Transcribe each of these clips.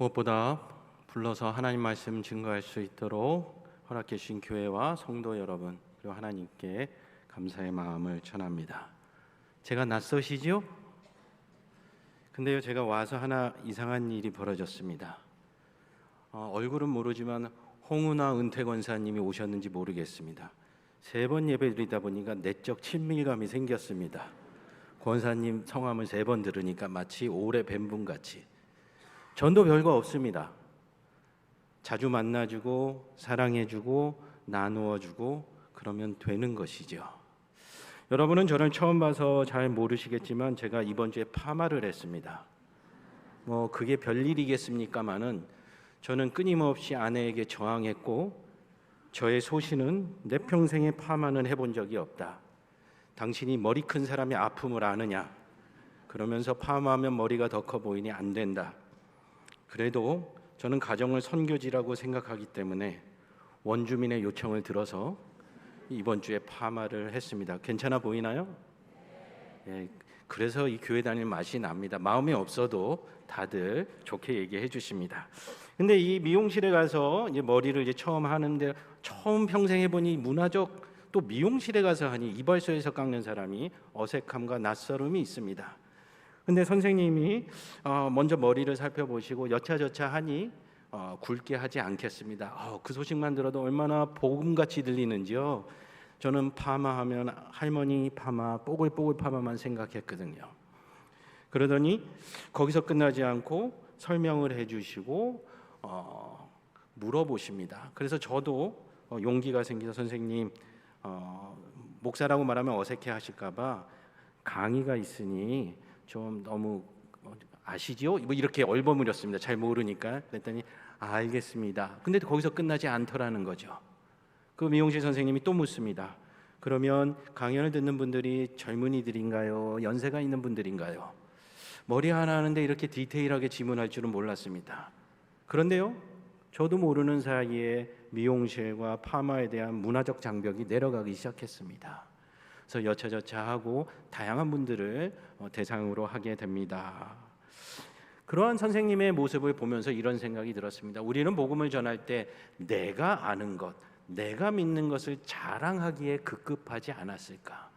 무엇보다 불러서 하나님 말씀 증거할 수 있도록 허락해 주신 교회와 성도 여러분, 그리고 하나님께 감사의 마음을 전합니다. 제가 낯서시죠? 근데요, 제가 와서 하나 이상한 일이 벌어졌습니다. 얼굴은 모르지만 홍은아 은퇴 권사님이 오셨는지 모르겠습니다. 3번 예배드리다 보니까 내적 친밀감이 생겼습니다. 권사님 성함을 3번 들으니까 마치 오래 뵌 분 같이. 전도 별거 없습니다. 자주 만나주고 사랑해주고 나누어주고 그러면 되는 것이죠. 여러분은 저를 처음 봐서 잘 모르시겠지만 제가 이번 주에 파마를 했습니다. 그게 별일이겠습니까마는 저는 끊임없이 아내에게 저항했고 저의 소신은 내 평생에 파마는 해본 적이 없다. 당신이 머리 큰 사람의 아픔을 아느냐? 그러면서 파마하면 머리가 더 커 보이니 안 된다. 그래도 저는 가정을 선교지라고 생각하기 때문에 원주민의 요청을 들어서 이번 주에 파마를 했습니다. 괜찮아 보이나요? 예, 그래서 이 교회 다닐 맛이 납니다. 마음이 없어도 다들 좋게 얘기해 주십니다. 근데 이 미용실에 가서 이제 머리를 이제 처음 하는데 처음 평생 해보니 문화적 또 미용실에 가서 하니 이발소에서 깎는 사람이 어색함과 낯설음이 있습니다. 근데 선생님이 먼저 머리를 살펴보시고 여차저차 하니 굵게 하지 않겠습니다. 그 소식만 들어도 얼마나 복음같이 들리는지요. 저는 파마하면 할머니 파마, 뽀글뽀글 파마만 생각했거든요. 그러더니 거기서 끝나지 않고 설명을 해주시고 물어보십니다. 그래서 저도 용기가 생겨서 선생님 목사라고 말하면 어색해 하실까 봐 강의가 있으니 좀 너무 아시죠? 이렇게 얼버무렸습니다. 잘 모르니까. 그랬더니 알겠습니다. 근데 거기서 끝나지 않더라는 거죠. 그 미용실 선생님이 또 묻습니다. 그러면 강연을 듣는 분들이 젊은이들인가요? 연세가 있는 분들인가요? 머리 하나 하는데 이렇게 디테일하게 질문할 줄은 몰랐습니다. 그런데요, 저도 모르는 사이에 미용실과 파마에 대한 문화적 장벽이 내려가기 시작했습니다. 그래서 여차저차 하고 다양한 분들을 대상으로 하게 됩니다. 그러한 선생님의 모습을 보면서 이런 생각이 들었습니다. 우리는 복음을 전할 때 내가 아는 것, 내가 믿는 것을 자랑하기에 급급하지 않았을까?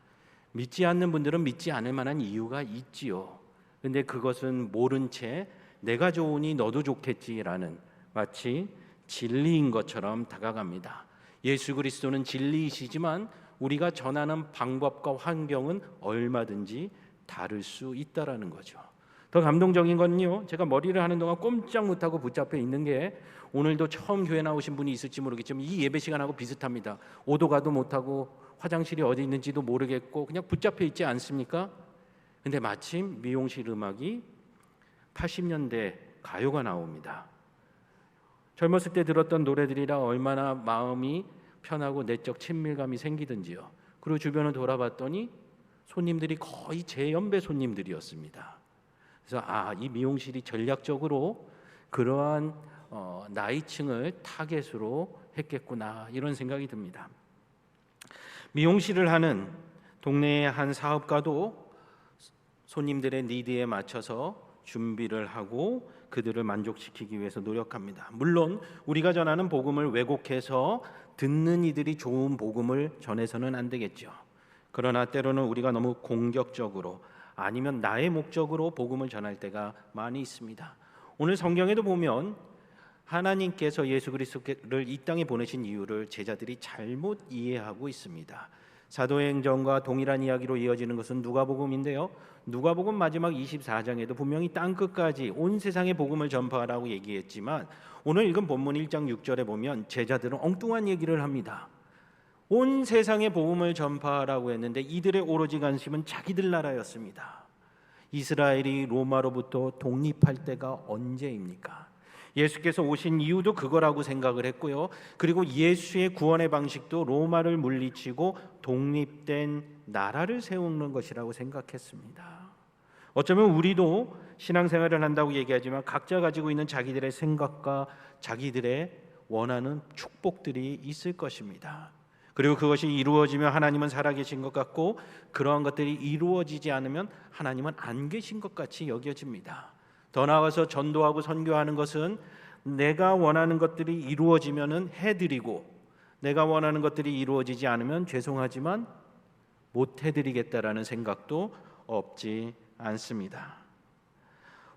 믿지 않는 분들은 믿지 않을 만한 이유가 있지요. 근데 그것은 모른 채 내가 좋으니 너도 좋겠지라는 마치 진리인 것처럼 다가갑니다. 예수 그리스도는 진리이시지만 우리가 전하는 방법과 환경은 얼마든지 다를 수 있다라는 거죠. 더 감동적인 건요, 제가 머리를 하는 동안 꼼짝 못하고 붙잡혀 있는 게 오늘도 처음 교회 나오신 분이 있을지 모르겠지만 이 예배 시간하고 비슷합니다. 오도 가도 못하고 화장실이 어디 있는지도 모르겠고 그냥 붙잡혀 있지 않습니까? 근데 마침 미용실 음악이 80년대 가요가 나옵니다. 젊었을 때 들었던 노래들이라 얼마나 마음이 편하고 내적 친밀감이 생기든지요. 그리고 주변을 돌아봤더니 손님들이 거의 제 연배 손님들이었습니다. 그래서 이 미용실이 전략적으로 그러한 나이층을 타겟으로 했겠구나 이런 생각이 듭니다. 미용실을 하는 동네의 한 사업가도 손님들의 니드에 맞춰서 준비를 하고 그들을 만족시키기 위해서 노력합니다. 물론 우리가 전하는 복음을 왜곡해서 듣는 이들이 좋은 복음을 전해서는 안 되겠죠. 그러나 때로는 우리가 너무 공격적으로 아니면 나의 목적으로 복음을 전할 때가 많이 있습니다. 오늘 성경에도 보면 하나님께서 예수 그리스도를 이 땅에 보내신 이유를 제자들이 잘못 이해하고 있습니다. 사도행전과 동일한 이야기로 이어지는 것은 누가복음인데요. 누가복음 마지막 24장에도 분명히 땅끝까지 온 세상에 복음을 전파하라고 얘기했지만 오늘 읽은 본문 1장 6절에 보면 제자들은 엉뚱한 얘기를 합니다. 온 세상에 복음을 전파하라고 했는데 이들의 오로지 관심은 자기들 나라였습니다. 이스라엘이 로마로부터 독립할 때가 언제입니까? 예수께서 오신 이유도 그거라고 생각을 했고요. 그리고 예수의 구원의 방식도 로마를 물리치고 독립된 나라를 세우는 것이라고 생각했습니다. 어쩌면 우리도 신앙생활을 한다고 얘기하지만 각자 가지고 있는 자기들의 생각과 자기들의 원하는 축복들이 있을 것입니다. 그리고 그것이 이루어지면 하나님은 살아계신 것 같고 그러한 것들이 이루어지지 않으면 하나님은 안 계신 것 같이 여겨집니다. 더 나아가서 전도하고 선교하는 것은 내가 원하는 것들이 이루어지면은 해드리고, 내가 원하는 것들이 이루어지지 않으면 죄송하지만 못 해드리겠다라는 생각도 없지 않습니다.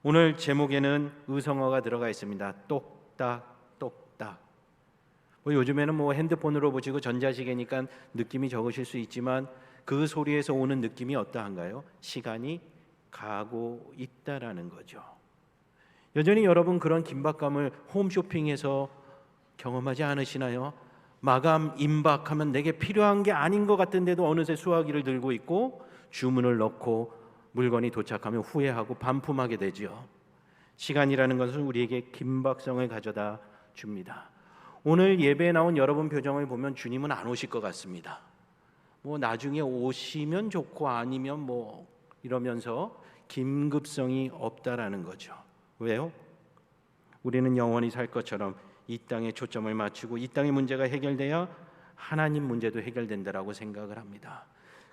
오늘 제목에는 의성어가 들어가 있습니다. 똑딱 똑딱. 요즘에는 핸드폰으로 보시고 전자시계니까 느낌이 적으실 수 있지만 그 소리에서 오는 느낌이 어떠한가요? 시간이 가고 있다라는 거죠. 여전히 여러분 그런 긴박감을 홈쇼핑에서 경험하지 않으시나요? 마감 임박하면 내게 필요한 게 아닌 것 같은데도 어느새 수화기를 들고 있고 주문을 넣고 물건이 도착하면 후회하고 반품하게 되지요. 시간이라는 것은 우리에게 긴박성을 가져다 줍니다. 오늘 예배에 나온 여러분 표정을 보면 주님은 안 오실 것 같습니다. 나중에 오시면 좋고 아니면 이러면서 긴급성이 없다라는 거죠. 왜요? 우리는 영원히 살 것처럼 이 땅에 초점을 맞추고 이 땅의 문제가 해결돼야 하나님 문제도 해결된다라고 생각을 합니다.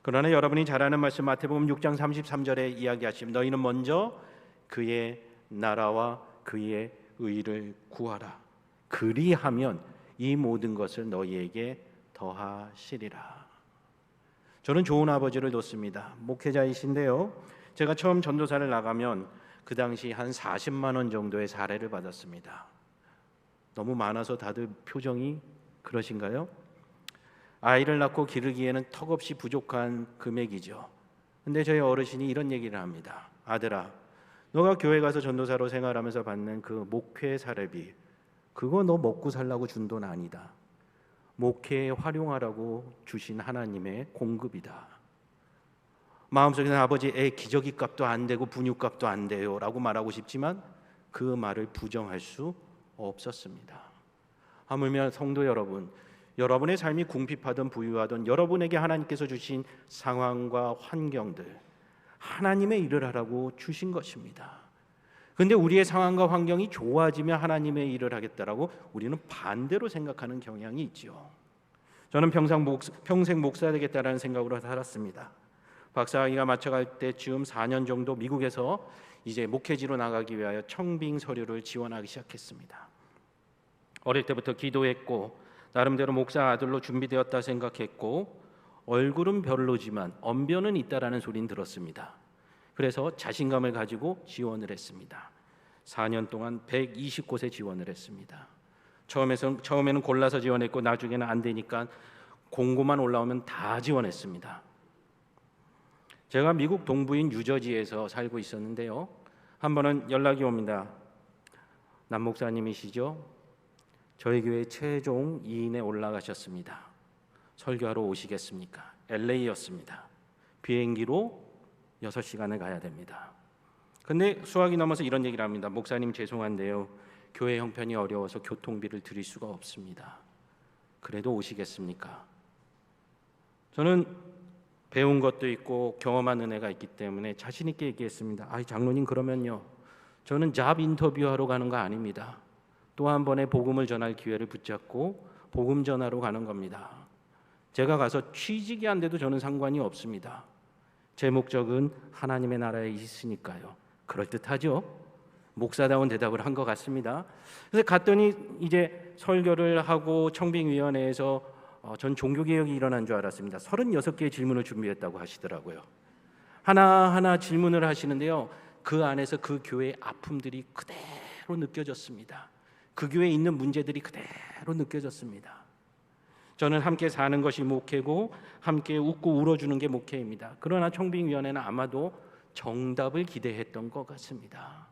그러나 여러분이 잘 아는 말씀 마태복음 6장 33절에 이야기하시면 너희는 먼저 그의 나라와 그의 의를 구하라. 그리하면 이 모든 것을 너희에게 더하시리라. 저는 좋은 아버지를 뒀습니다. 목회자이신데요. 제가 처음 전도사를 나가면 그 당시 한 40만 원 정도의 사례를 받았습니다. 너무 많아서 다들 표정이 그러신가요? 아이를 낳고 기르기에는 턱없이 부족한 금액이죠. 근데 저희 어르신이 이런 얘기를 합니다. 아들아, 너가 교회 가서 전도사로 생활하면서 받는 그 목회 사례비, 그거 너 먹고 살라고 준 돈 아니다. 목회에 활용하라고 주신 하나님의 공급이다. 마음속에는 아버지 애 기저귀 값도 안 되고 분유 값도 안 돼요 라고 말하고 싶지만 그 말을 부정할 수 없었습니다. 하물며 성도 여러분, 여러분의 삶이 궁핍하든 부유하든 여러분에게 하나님께서 주신 상황과 환경들, 하나님의 일을 하라고 주신 것입니다. 그런데 우리의 상황과 환경이 좋아지면 하나님의 일을 하겠다라고 우리는 반대로 생각하는 경향이 있죠. 저는 평생 목사 되겠다라는 생각으로 살았습니다. 박사학위가 맞춰갈 때쯤 4년 정도 미국에서 이제 목회지로 나가기 위하여 청빙 서류를 지원하기 시작했습니다. 어릴 때부터 기도했고 나름대로 목사 아들로 준비되었다 생각했고 얼굴은 별로지만 언변은 있다라는 소리는 들었습니다. 그래서 자신감을 가지고 지원을 했습니다. 4년 동안 120곳에 지원을 했습니다. 처음에는 골라서 지원했고 나중에는 안 되니까 공고만 올라오면 다 지원했습니다. 제가 미국 동부인 뉴저지에서 살고 있었는데요. 한 번은 연락이 옵니다. 남 목사님이시죠? 저희 교회 최종 2인에 올라가셨습니다. 설교하러 오시겠습니까? LA였습니다. 비행기로 6시간을 가야 됩니다. 근데 수학이 넘어서 이런 얘기를 합니다. 목사님 죄송한데요. 교회 형편이 어려워서 교통비를 드릴 수가 없습니다. 그래도 오시겠습니까? 저는 배운 것도 있고 경험한 은혜가 있기 때문에 자신 있게 얘기했습니다. 장로님 그러면요. 저는 잡 인터뷰하러 가는 거 아닙니다. 또 한 번의 복음을 전할 기회를 붙잡고 복음 전하러 가는 겁니다. 제가 가서 취직이 안 돼도 저는 상관이 없습니다. 제 목적은 하나님의 나라에 있으니까요. 그럴듯하죠? 목사다운 대답을 한 것 같습니다. 그래서 갔더니 이제 설교를 하고 청빙위원회에서 전 종교개혁이 일어난 줄 알았습니다. 36개의 질문을 준비했다고 하시더라고요. 하나하나 질문을 하시는데요. 그 안에서 그 교회의 아픔들이 그대로 느껴졌습니다. 그 교회에 있는 문제들이 그대로 느껴졌습니다. 저는 함께 사는 것이 목회고 함께 웃고 울어주는 게 목회입니다. 그러나 청빙위원회는 아마도 정답을 기대했던 것 같습니다.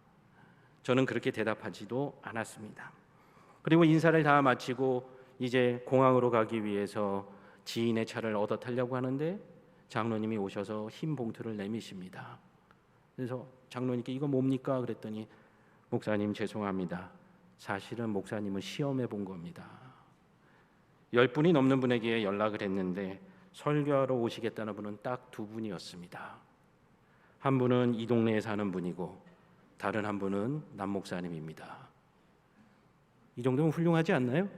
저는 그렇게 대답하지도 않았습니다. 그리고 인사를 다 마치고 이제 공항으로 가기 위해서 지인의 차를 얻어 타려고 하는데 장로님이 오셔서 흰 봉투를 내미십니다. 그래서 장로님께 이거 뭡니까? 그랬더니 목사님 죄송합니다. 사실은 목사님을 시험해 본 겁니다. 10분이 넘는 분에게 연락을 했는데 설교하러 오시겠다는 분은 딱 2분이었습니다. 한 분은 이 동네에 사는 분이고 다른 한 분은 남 목사님입니다. 이 정도면 훌륭하지 않나요?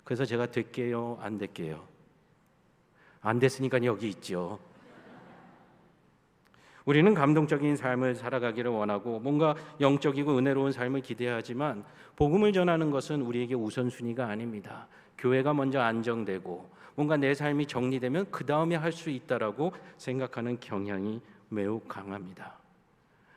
그래서 제가 될게요, 안 될게요? 안 됐으니까 여기 있죠. 우리는 감동적인 삶을 살아가기를 원하고 뭔가 영적이고 은혜로운 삶을 기대하지만 복음을 전하는 것은 우리에게 우선순위가 아닙니다. 교회가 먼저 안정되고 뭔가 내 삶이 정리되면 그 다음에 할 수 있다라고 생각하는 경향이 매우 강합니다.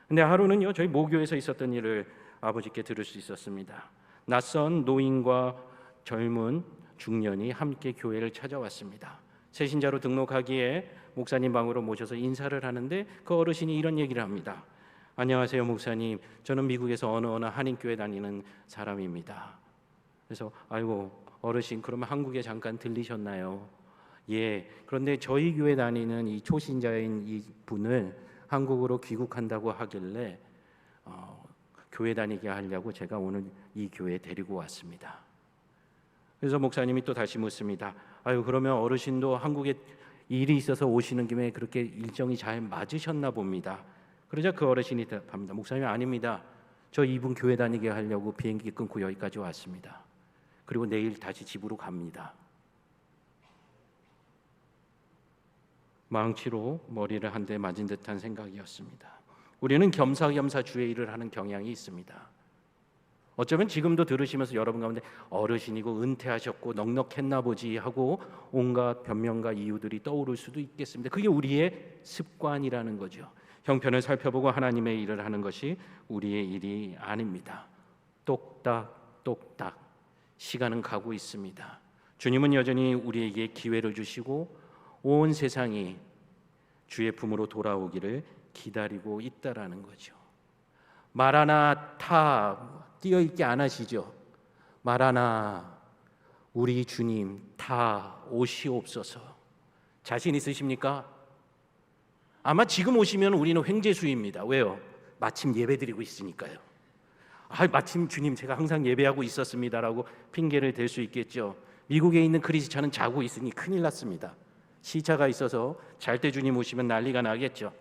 근데 하루는요, 저희 모교에서 있었던 일을 아버지께 들을 수 있었습니다. 낯선 노인과 젊은 중년이 함께 교회를 찾아왔습니다. 새신자로 등록하기에 목사님 방으로 모셔서 인사를 하는데 그 어르신이 이런 얘기를 합니다. 안녕하세요 목사님, 저는 미국에서 어느 한인교회 다니는 사람입니다. 그래서 아이고 어르신, 그러면 한국에 잠깐 들리셨나요? 예, 그런데 저희 교회 다니는 이 초신자인 이 분을 한국으로 귀국한다고 하길래 교회 다니게 하려고 제가 오늘 이 교회에 데리고 왔습니다. 그래서 목사님이 또 다시 묻습니다. 아유, 그러면 어르신도 한국에 일이 있어서 오시는 김에 그렇게 일정이 잘 맞으셨나 봅니다. 그러자 그 어르신이 답합니다. 목사님, 아닙니다. 저 이분 교회 다니게 하려고 비행기 끊고 여기까지 왔습니다. 그리고 내일 다시 집으로 갑니다. 망치로 머리를 한 대 맞은 듯한 생각이었습니다. 우리는 겸사겸사 주의 일을 하는 경향이 있습니다. 어쩌면 지금도 들으시면서 여러분 가운데 어르신이고 은퇴하셨고 넉넉했나 보지 하고 온갖 변명과 이유들이 떠오를 수도 있겠습니다. 그게 우리의 습관이라는 거죠. 형편을 살펴보고 하나님의 일을 하는 것이 우리의 일이 아닙니다. 똑딱 시간은 가고 있습니다. 주님은 여전히 우리에게 기회를 주시고 온 세상이 주의 품으로 돌아오기를 기다리고 있다라는 거죠. 마라나타 띄어있게 안 하시죠? 마라나, 우리 주님 다 오시옵소서. 자신 있으십니까? 아마 지금 오시면 우리는 횡재수입니다. 왜요? 마침 예배드리고 있으니까요. 마침 주님 제가 항상 예배하고 있었습니다라고 핑계를 댈 수 있겠죠. 미국에 있는 크리스찬은 자고 있으니 큰일 났습니다. 시차가 있어서 잘 때 주님 오시면 난리가 나겠죠.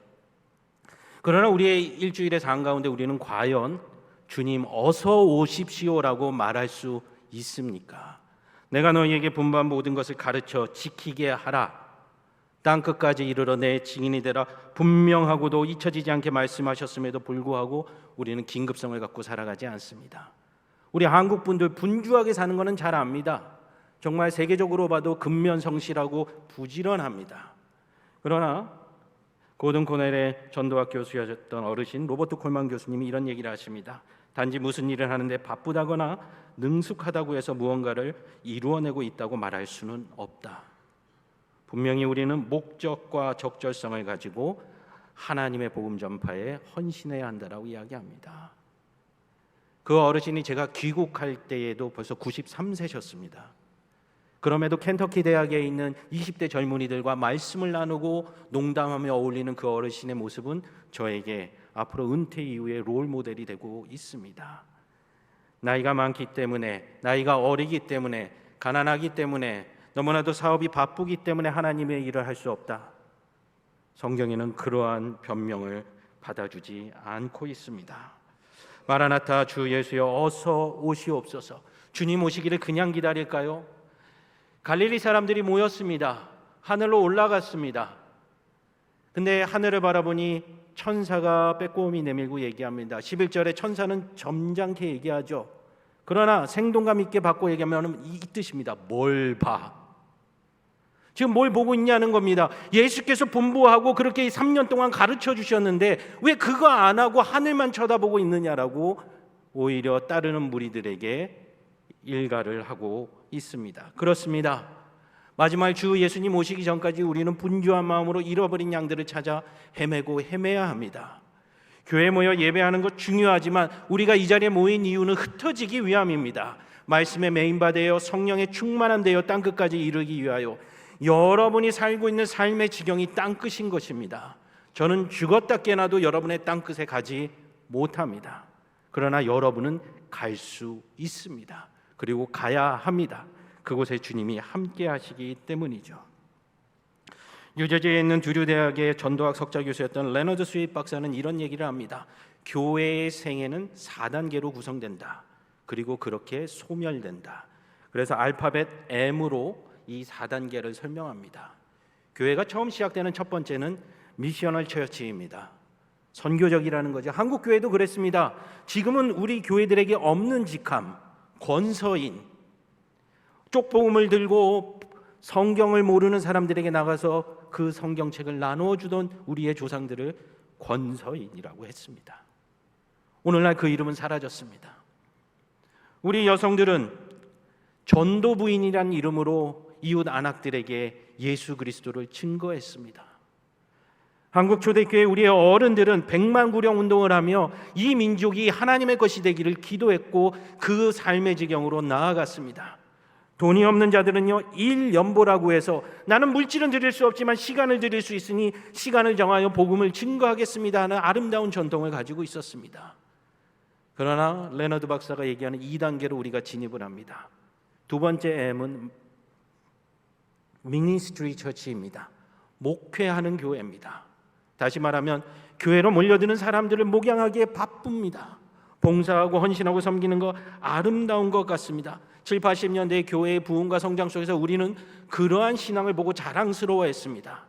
그러나 우리의 일주일의 삶 가운데 우리는 과연 주님 어서 오십시오라고 말할 수 있습니까? 내가 너희에게 분부한 모든 것을 가르쳐 지키게 하라. 땅끝까지 이르러 내 증인이 되라. 분명하고도 잊혀지지 않게 말씀하셨음에도 불구하고 우리는 긴급성을 갖고 살아가지 않습니다. 우리 한국 분들 분주하게 사는 것은 잘 압니다. 정말 세계적으로 봐도 근면성실하고 부지런합니다. 그러나 고든 코넬의 전도학 교수였던 어르신 로버트 콜만 교수님이 이런 얘기를 하십니다. 단지 무슨 일을 하는데 바쁘다거나 능숙하다고 해서 무언가를 이루어내고 있다고 말할 수는 없다. 분명히 우리는 목적과 적절성을 가지고 하나님의 복음 전파에 헌신해야 한다라고 이야기합니다. 그 어르신이 제가 귀국할 때에도 벌써 93세셨습니다. 그럼에도 켄터키 대학에 있는 20대 젊은이들과 말씀을 나누고 농담하며 어울리는 그 어르신의 모습은 저에게 앞으로 은퇴 이후의 롤 모델이 되고 있습니다. 나이가 많기 때문에, 나이가 어리기 때문에, 가난하기 때문에, 너무나도 사업이 바쁘기 때문에 하나님의 일을 할 수 없다. 성경에는 그러한 변명을 받아주지 않고 있습니다. 마라나타, 주 예수여 어서 오시옵소서. 주님 오시기를 그냥 기다릴까요? 갈릴리 사람들이 모였습니다. 하늘로 올라갔습니다. 근데 하늘을 바라보니 천사가 빼꼼히 내밀고 얘기합니다. 11절에 천사는 점잖게 얘기하죠. 그러나 생동감 있게 받고 얘기하면 이 뜻입니다. 뭘 봐? 지금 뭘 보고 있냐는 겁니다. 예수께서 분부하고 그렇게 3년 동안 가르쳐 주셨는데 왜 그거 안 하고 하늘만 쳐다보고 있느냐라고 오히려 따르는 무리들에게 일가를 하고 있습니다. 그렇습니다. 마지막 주 예수님 오시기 전까지 우리는 분주한 마음으로 잃어버린 양들을 찾아 헤매고 헤매야 합니다. 교회 모여 예배하는 것 중요하지만 우리가 이 자리에 모인 이유는 흩어지기 위함입니다. 말씀에 메인바되어 성령의 충만함 되어 땅끝까지 이르기 위하여 여러분이 살고 있는 삶의 지경이 땅끝인 것입니다. 저는 죽었다 깨어나도 여러분의 땅끝에 가지 못합니다. 그러나 여러분은 갈 수 있습니다. 그리고 가야 합니다. 그곳에 주님이 함께 하시기 때문이죠. 뉴저지에 있는 두류 대학의 전도학 석좌 교수였던 레너드 스윗 박사는 이런 얘기를 합니다. 교회의 생애는 4단계로 구성된다. 그리고 그렇게 소멸된다. 그래서 알파벳 M으로 이 4단계를 설명합니다. 교회가 처음 시작되는 첫 번째는 미셔널 처치입니다. 선교적이라는 거죠. 한국 교회도 그랬습니다. 지금은 우리 교회들에게 없는 직함, 권서인, 쪽복음을 들고 성경을 모르는 사람들에게 나가서 그 성경책을 나누어 주던 우리의 조상들을 권서인이라고 했습니다. 오늘날 그 이름은 사라졌습니다. 우리 여성들은 전도 부인이란 이름으로 이웃 안악들에게 예수 그리스도를 증거했습니다. 한국 초대교회 우리의 어른들은 백만구령 운동을 하며 이 민족이 하나님의 것이 되기를 기도했고 그 삶의 지경으로 나아갔습니다. 돈이 없는 자들은요, 일연보라고 해서 나는 물질은 드릴 수 없지만 시간을 드릴 수 있으니 시간을 정하여 복음을 증거하겠습니다 하는 아름다운 전통을 가지고 있었습니다. 그러나 레너드 박사가 얘기하는 2단계로 우리가 진입을 합니다. 두 번째 M은 미니스트리 처치입니다. 목회하는 교회입니다. 다시 말하면 교회로 몰려드는 사람들을 목양하기에 바쁩니다. 봉사하고 헌신하고 섬기는 거 아름다운 것 같습니다. 7, 80년대의 교회의 부흥과 성장 속에서 우리는 그러한 신앙을 보고 자랑스러워했습니다.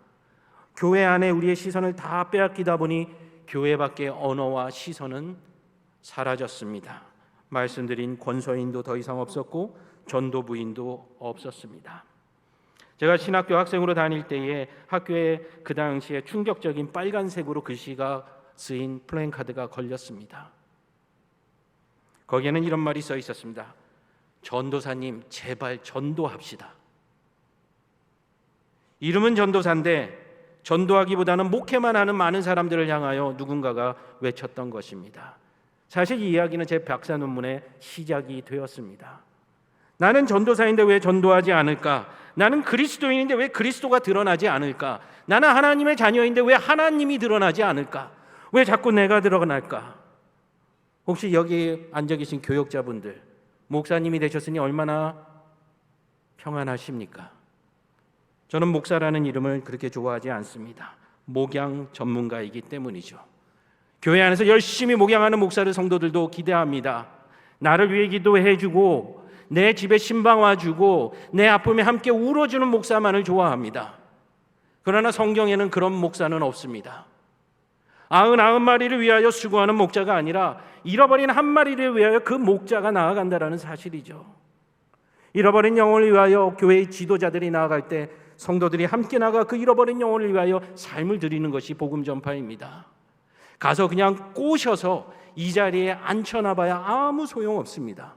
교회 안에 우리의 시선을 다 빼앗기다 보니 교회 밖의 언어와 시선은 사라졌습니다. 말씀드린 권서인도 더 이상 없었고 전도부인도 없었습니다. 제가 신학교 학생으로 다닐 때에 학교에 그 당시에 충격적인 빨간색으로 글씨가 쓰인 플래카드가 걸렸습니다. 거기에는 이런 말이 써 있었습니다. 전도사님, 제발 전도합시다. 이름은 전도사인데 전도하기보다는 목회만 하는 많은 사람들을 향하여 누군가가 외쳤던 것입니다. 사실 이 이야기는 제 박사 논문의 시작이 되었습니다. 나는 전도사인데 왜 전도하지 않을까? 나는 그리스도인인데 왜 그리스도가 드러나지 않을까? 나는 하나님의 자녀인데 왜 하나님이 드러나지 않을까? 왜 자꾸 내가 드러날까? 혹시 여기 앉아 계신 교역자분들, 목사님이 되셨으니 얼마나 평안하십니까? 저는 목사라는 이름을 그렇게 좋아하지 않습니다. 목양 전문가이기 때문이죠. 교회 안에서 열심히 목양하는 목사를 성도들도 기대합니다. 나를 위해 기도해주고 내 집에 신방 와주고 내 아픔에 함께 울어주는 목사만을 좋아합니다. 그러나 성경에는 그런 목사는 없습니다. 99마리를 위하여 수고하는 목자가 아니라 잃어버린 한 마리를 위하여 그 목자가 나아간다는 사실이죠. 잃어버린 영혼을 위하여 교회의 지도자들이 나아갈 때 성도들이 함께 나가 그 잃어버린 영혼을 위하여 삶을 드리는 것이 복음 전파입니다. 가서 그냥 꼬셔서 이 자리에 앉혀놔봐야 아무 소용없습니다.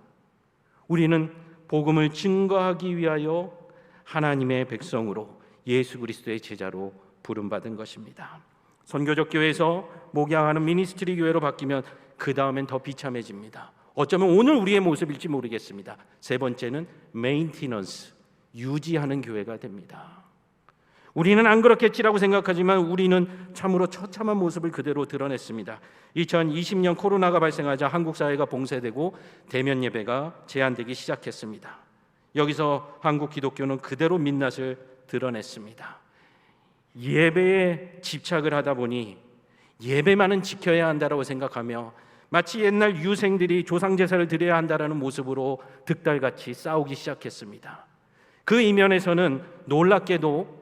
우리는 복음을 증거하기 위하여 하나님의 백성으로 예수 그리스도의 제자로 부름받은 것입니다. 선교적 교회에서 목양하는 미니스트리 교회로 바뀌면 그 다음엔 더 비참해집니다. 어쩌면 오늘 우리의 모습일지 모르겠습니다. 세 번째는 메인티넌스, 유지하는 교회가 됩니다. 우리는 안 그렇겠지라고 생각하지만 우리는 참으로 처참한 모습을 그대로 드러냈습니다. 2020년 코로나가 발생하자 한국 사회가 봉쇄되고 대면 예배가 제한되기 시작했습니다. 여기서 한국 기독교는 그대로 민낯을 드러냈습니다. 예배에 집착을 하다 보니 예배만은 지켜야 한다고 생각하며 마치 옛날 유생들이 조상제사를 드려야 한다는 모습으로 득달같이 싸우기 시작했습니다. 그 이면에서는 놀랍게도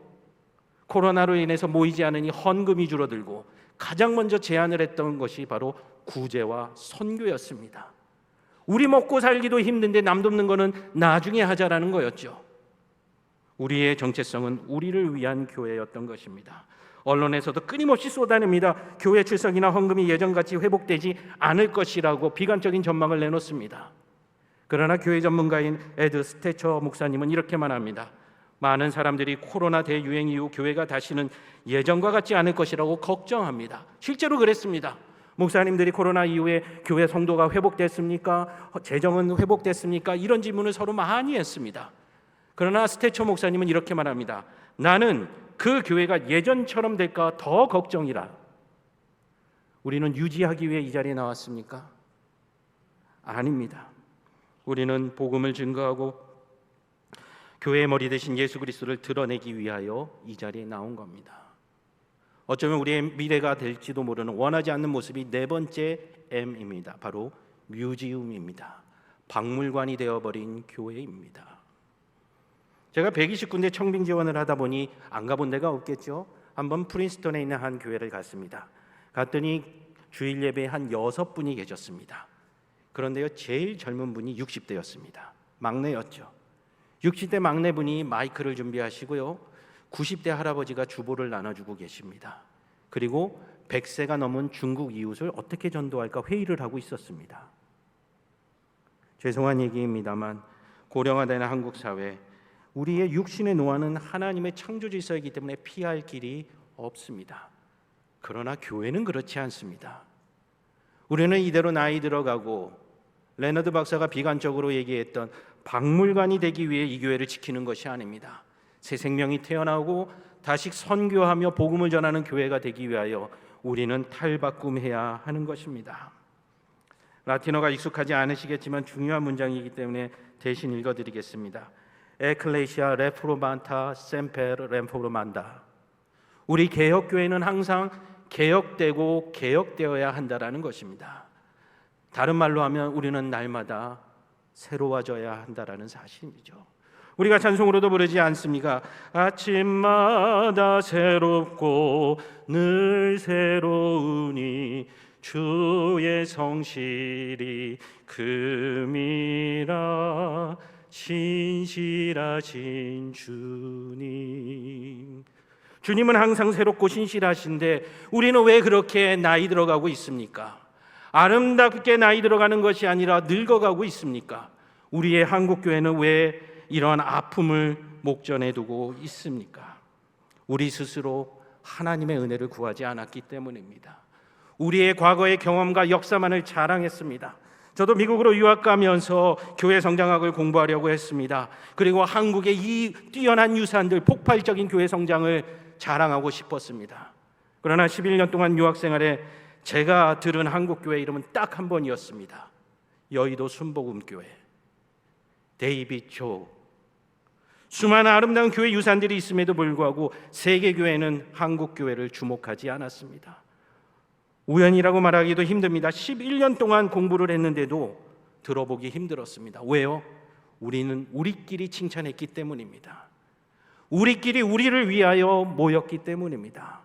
코로나로 인해서 모이지 않으니 헌금이 줄어들고 가장 먼저 제안을 했던 것이 바로 구제와 선교였습니다. 우리 먹고 살기도 힘든데 남 돕는 거는 나중에 하자라는 거였죠. 우리의 정체성은 우리를 위한 교회였던 것입니다. 언론에서도 끊임없이 쏟아냅니다. 교회 출석이나 헌금이 예전같이 회복되지 않을 것이라고 비관적인 전망을 내놓습니다. 그러나 교회 전문가인 에드 스태처 목사님은 이렇게 말합니다. 많은 사람들이 코로나 대유행 이후 교회가 다시는 예전과 같지 않을 것이라고 걱정합니다. 실제로 그랬습니다. 목사님들이 코로나 이후에 교회 성도가 회복됐습니까? 재정은 회복됐습니까? 이런 질문을 서로 많이 했습니다. 그러나 스태처 목사님은 이렇게 말합니다. 나는 그 교회가 예전처럼 될까 더 걱정이라. 우리는 유지하기 위해 이 자리에 나왔습니까? 아닙니다. 우리는 복음을 증거하고 교회의 머리 대신 예수 그리스도를 드러내기 위하여 이 자리에 나온 겁니다. 어쩌면 우리의 미래가 될지도 모르는 원하지 않는 모습이 네 번째 M입니다. 바로 뮤지엄입니다. 박물관이 되어버린 교회입니다. 제가 129군데 청빙 지원을 하다 보니 안 가본 데가 없겠죠. 한번 프린스턴에 있는 한 교회를 갔습니다. 갔더니 주일 예배에 한 6분이 계셨습니다. 그런데요, 제일 젊은 분이 60대였습니다. 막내였죠. 60대 막내분이 마이크를 준비하시고요, 90대 할아버지가 주보를 나눠주고 계십니다. 그리고 100세가 넘은 중국 이웃을 어떻게 전도할까 회의를 하고 있었습니다. 죄송한 얘기입니다만 고령화되는 한국 사회, 우리의 육신의 노화는 하나님의 창조 질서이기 때문에 피할 길이 없습니다. 그러나 교회는 그렇지 않습니다. 우리는 이대로 나이 들어가고 레너드 박사가 비관적으로 얘기했던 박물관이 되기 위해 이 교회를 지키는 것이 아닙니다. 새 생명이 태어나고 다시 선교하며 복음을 전하는 교회가 되기 위하여 우리는 탈바꿈해야 하는 것입니다. 라틴어가 익숙하지 않으시겠지만 중요한 문장이기 때문에 대신 읽어드리겠습니다. 에클레시아 레포르만타 셈페르 레포르만다. 우리 개혁교회는 항상 개혁되고 개혁되어야 한다라는 것입니다. 다른 말로 하면 우리는 날마다 새로워져야 한다라는 사실이죠. 우리가 찬송으로도 부르지 않습니까? 아침마다 새롭고 늘 새로우니 주의 성실이 금이라 신실하신 주님. 주님은 항상 새롭고 신실하신데 우리는 왜 그렇게 나이 들어가고 있습니까? 아름답게 나이 들어가는 것이 아니라 늙어가고 있습니까? 우리의 한국교회는 왜 이러한 아픔을 목전에 두고 있습니까? 우리 스스로 하나님의 은혜를 구하지 않았기 때문입니다. 우리의 과거의 경험과 역사만을 자랑했습니다. 저도 미국으로 유학 가면서 교회 성장학을 공부하려고 했습니다. 그리고 한국의 이 뛰어난 유산들, 폭발적인 교회 성장을 자랑하고 싶었습니다. 그러나 11년 동안 유학 생활에 제가 들은 한국교회 이름은 딱 한 번이었습니다. 여의도 순복음교회. 데이비드. 수많은 아름다운 교회 유산들이 있음에도 불구하고 세계교회는 한국교회를 주목하지 않았습니다. 우연이라고 말하기도 힘듭니다. 11년 동안 공부를 했는데도 들어보기 힘들었습니다. 왜요? 우리는 우리끼리 칭찬했기 때문입니다. 우리끼리 우리를 위하여 모였기 때문입니다.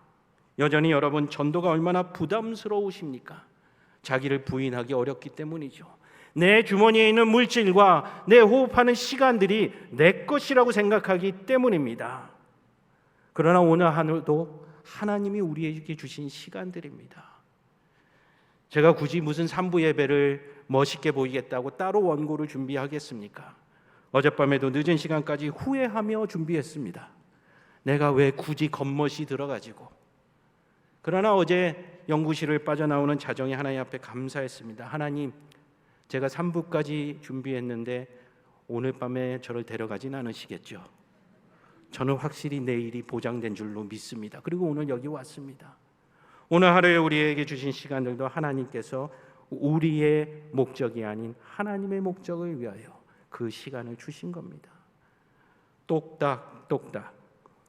여전히 여러분 전도가 얼마나 부담스러우십니까? 자기를 부인하기 어렵기 때문이죠. 내 주머니에 있는 물질과 내 호흡하는 시간들이 내 것이라고 생각하기 때문입니다. 그러나 오늘 하늘도 하나님이 우리에게 주신 시간들입니다. 제가 굳이 무슨 산부 예배를 멋있게 보이겠다고 따로 원고를 준비하겠습니까? 어젯밤에도 늦은 시간까지 후회하며 준비했습니다. 내가 왜 굳이 겉멋이 들어가지고. 그러나 어제 연구실을 빠져나오는 자정에 하나님 앞에 감사했습니다. 하나님, 제가 3부까지 준비했는데 오늘 밤에 저를 데려가진 않으시겠죠? 저는 확실히 내일이 보장된 줄로 믿습니다. 그리고 오늘 여기 왔습니다. 오늘 하루에 우리에게 주신 시간들도 하나님께서 우리의 목적이 아닌 하나님의 목적을 위하여 그 시간을 주신 겁니다. 똑딱똑딱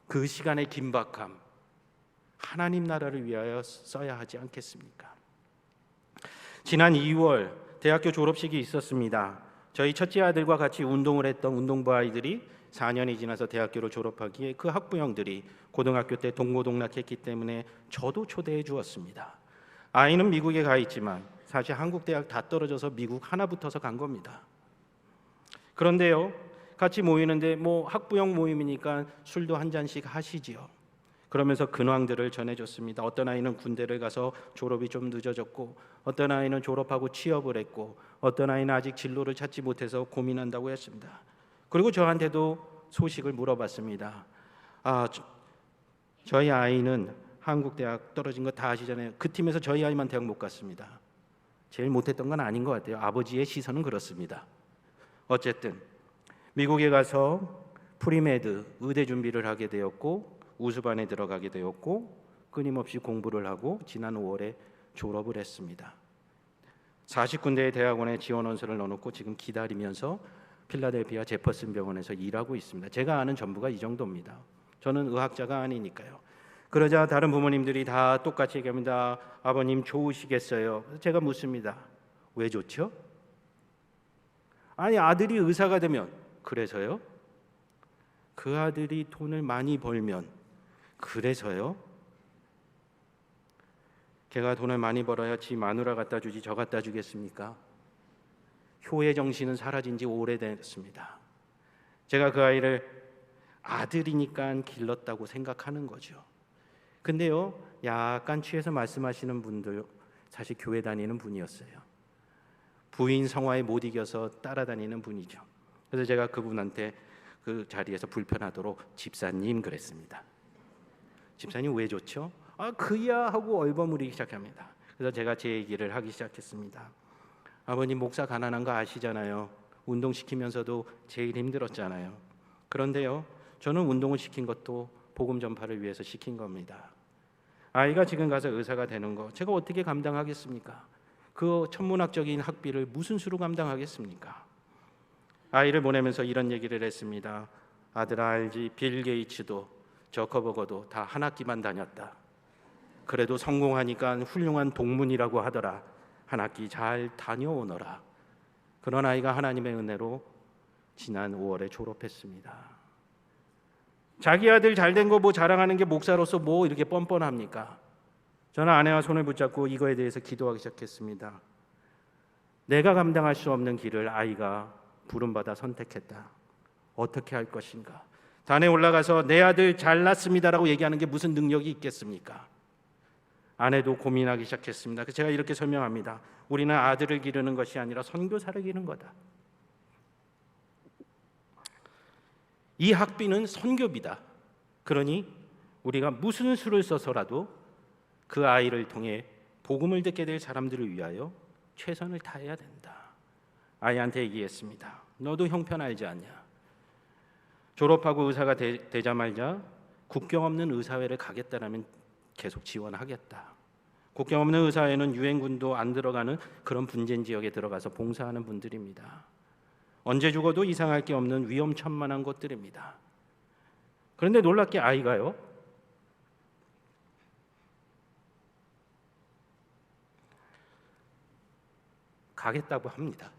그 시간의 긴박함, 하나님 나라를 위하여 써야 하지 않겠습니까? 지난 2월 대학교 졸업식이 있었습니다. 저희 첫째 아들과 같이 운동을 했던 운동부 아이들이 4년이 지나서 대학교를 졸업하기에 그 학부형들이 고등학교 때 동고동락했기 때문에 저도 초대해 주었습니다. 아이는 미국에 가 있지만 사실 한국 대학 다 떨어져서 미국 하나 붙어서 간 겁니다. 그런데요, 같이 모이는데 학부형 모임이니까 술도 한 잔씩 하시지요. 그러면서 근황들을 전해줬습니다. 어떤 아이는 군대를 가서 졸업이 좀 늦어졌고, 어떤 아이는 졸업하고 취업을 했고, 어떤 아이는 아직 진로를 찾지 못해서 고민한다고 했습니다. 그리고 저한테도 소식을 물어봤습니다. 저희 아이는 한국 대학 떨어진 거 다 아시잖아요. 그 팀에서 저희 아이만 대학 못 갔습니다. 제일 못했던 건 아닌 것 같아요. 아버지의 시선은 그렇습니다. 어쨌든 미국에 가서 프리메드 의대 준비를 하게 되었고, 우수반에 들어가게 되었고, 끊임없이 공부를 하고 지난 5월에 졸업을 했습니다. 40군데의 대학원에 지원 원서를 넣어놓고 지금 기다리면서 필라델피아 제퍼슨 병원에서 일하고 있습니다. 제가 아는 전부가 이 정도입니다. 저는 의학자가 아니니까요. 그러자 다른 부모님들이 다 똑같이 얘기합니다. 아버님 좋으시겠어요? 제가 묻습니다. 왜 좋죠? 아니, 아들이 의사가 되면. 그래서요? 그 아들이 돈을 많이 벌면. 그래서요? 걔가 돈을 많이 벌어야 지 마누라 갖다 주지 저 갖다 주겠습니까? 효의 정신은 사라진 지 오래됐습니다. 제가 그 아이를 아들이니까 길렀다고 생각하는 거죠. 근데요, 약간 취해서 말씀하시는 분들 사실 교회 다니는 분이었어요. 부인 성화에 못 이겨서 따라다니는 분이죠. 그래서 제가 그분한테 그 자리에서 불편하도록 집사님 그랬습니다. 집사님 왜 좋죠? 그야 하고 얼버무리기 시작합니다. 그래서 제가 제 얘기를 하기 시작했습니다. 아버님 목사 가난한 거 아시잖아요. 운동시키면서도 제일 힘들었잖아요. 그런데요, 저는 운동을 시킨 것도 복음 전파를 위해서 시킨 겁니다. 아이가 지금 가서 의사가 되는 거 제가 어떻게 감당하겠습니까? 그 천문학적인 학비를 무슨 수로 감당하겠습니까? 아이를 보내면서 이런 얘기를 했습니다. 아들아, 알지? 빌 게이츠도 저커버거도 다 한 학기만 다녔다. 그래도 성공하니까 훌륭한 동문이라고 하더라. 한 학기 잘 다녀오너라. 그런 아이가 하나님의 은혜로 지난 5월에 졸업했습니다. 자기 아들 잘된 거 뭐 자랑하는 게 목사로서 뭐 이렇게 뻔뻔합니까? 저는 아내와 손을 붙잡고 이거에 대해서 기도하기 시작했습니다. 내가 감당할 수 없는 길을 아이가 부름받아 선택했다. 어떻게 할 것인가? 단에 올라가서 내 아들 잘났습니다라고 얘기하는 게 무슨 능력이 있겠습니까? 아내도 고민하기 시작했습니다. 제가 이렇게 설명합니다. 우리는 아들을 기르는 것이 아니라 선교사를 기르는 거다. 이 학비는 선교비다. 그러니 우리가 무슨 수를 써서라도 그 아이를 통해 복음을 듣게 될 사람들을 위하여 최선을 다해야 된다. 아이한테 얘기했습니다. 너도 형편 알지 않냐? 졸업하고 의사가 되자마자 국경 없는 의사회를 가겠다라면 계속 지원하겠다. 국경 없는 의사회는 유엔군도 안 들어가는 그런 분쟁 지역에 들어가서 봉사하는 분들입니다. 언제 죽어도 이상할 게 없는 위험천만한 곳들입니다. 그런데 놀랍게 아이가요, 가겠다고 합니다.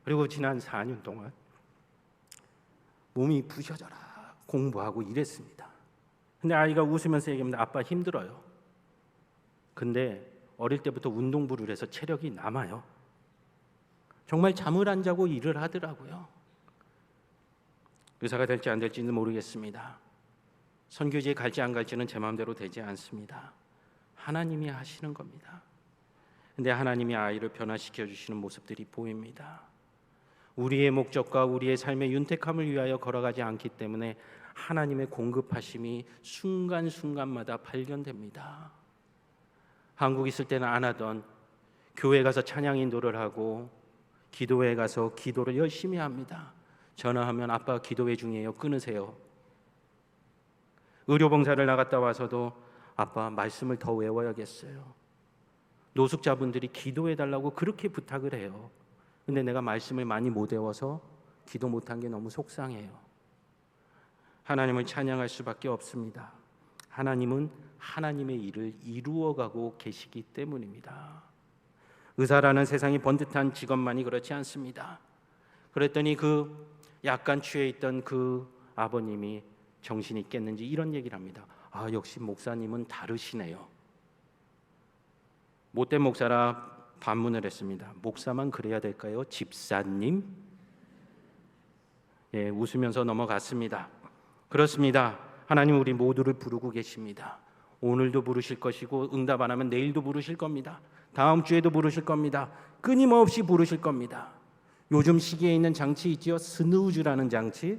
그리고 지난 4년 동안 몸이 부셔져라 공부하고 이랬습니다. 근데 아이가 웃으면서 얘기합니다. 아빠 힘들어요. 근데 어릴 때부터 운동부를 해서 체력이 남아요. 정말 잠을 안 자고 일을 하더라고요. 의사가 될지 안 될지는 모르겠습니다. 선교지에 갈지 안 갈지는 제 마음대로 되지 않습니다. 하나님이 하시는 겁니다. 근데 하나님이 아이를 변화시켜 주시는 모습들이 보입니다. 우리의 목적과 우리의 삶의 윤택함을 위하여 걸어가지 않기 때문에 하나님의 공급하심이 순간순간마다 발견됩니다. 한국 있을 때는 안 하던 교회 가서 찬양 인도를 하고 기도회 가서 기도를 열심히 합니다. 전화하면 아빠 기도회 중이에요. 끊으세요. 의료봉사를 나갔다 와서도 아빠 말씀을 더 외워야겠어요. 노숙자분들이 기도해달라고 그렇게 부탁을 해요. 근데 내가 말씀을 많이 못 외워서 기도 못한 게 너무 속상해요. 하나님을 찬양할 수밖에 없습니다. 하나님은 하나님의 일을 이루어가고 계시기 때문입니다. 의사라는 세상이 번듯한 직업만이 그렇지 않습니다. 그랬더니 그 약간 취해 있던 그 아버님이 정신이 깼는지 이런 얘기를 합니다. 역시 목사님은 다르시네요. 못된 목사라 반문을 했습니다. 목사만 그래야 될까요? 집사님? 웃으면서 넘어갔습니다. 그렇습니다. 하나님 우리 모두를 부르고 계십니다. 오늘도 부르실 것이고 응답 안 하면 내일도 부르실 겁니다. 다음 주에도 부르실 겁니다. 끊임없이 부르실 겁니다. 요즘 시기에 있는 장치 있지요? 스누즈라는 장치.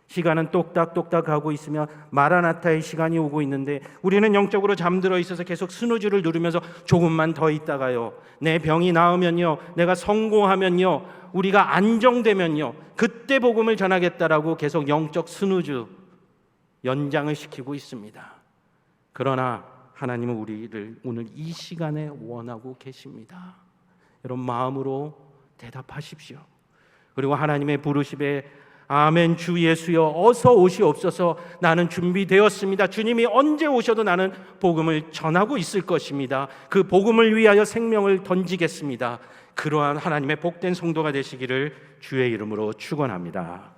시간은 똑딱똑딱 가고 있으며 마라나타의 시간이 오고 있는데 우리는 영적으로 잠들어 있어서 계속 스누즈를 누르면서 조금만 더 있다가요, 내 병이 나으면요, 내가 성공하면요, 우리가 안정되면요, 그때 복음을 전하겠다라고 계속 영적 스누즈 연장을 시키고 있습니다. 그러나 하나님은 우리를 오늘 이 시간에 원하고 계십니다. 여러분 마음으로 대답하십시오. 그리고 하나님의 부르심에 아멘 주 예수여 어서 오시옵소서, 나는 준비되었습니다. 주님이 언제 오셔도 나는 복음을 전하고 있을 것입니다. 그 복음을 위하여 생명을 던지겠습니다. 그러한 하나님의 복된 성도가 되시기를 주의 이름으로 축원합니다.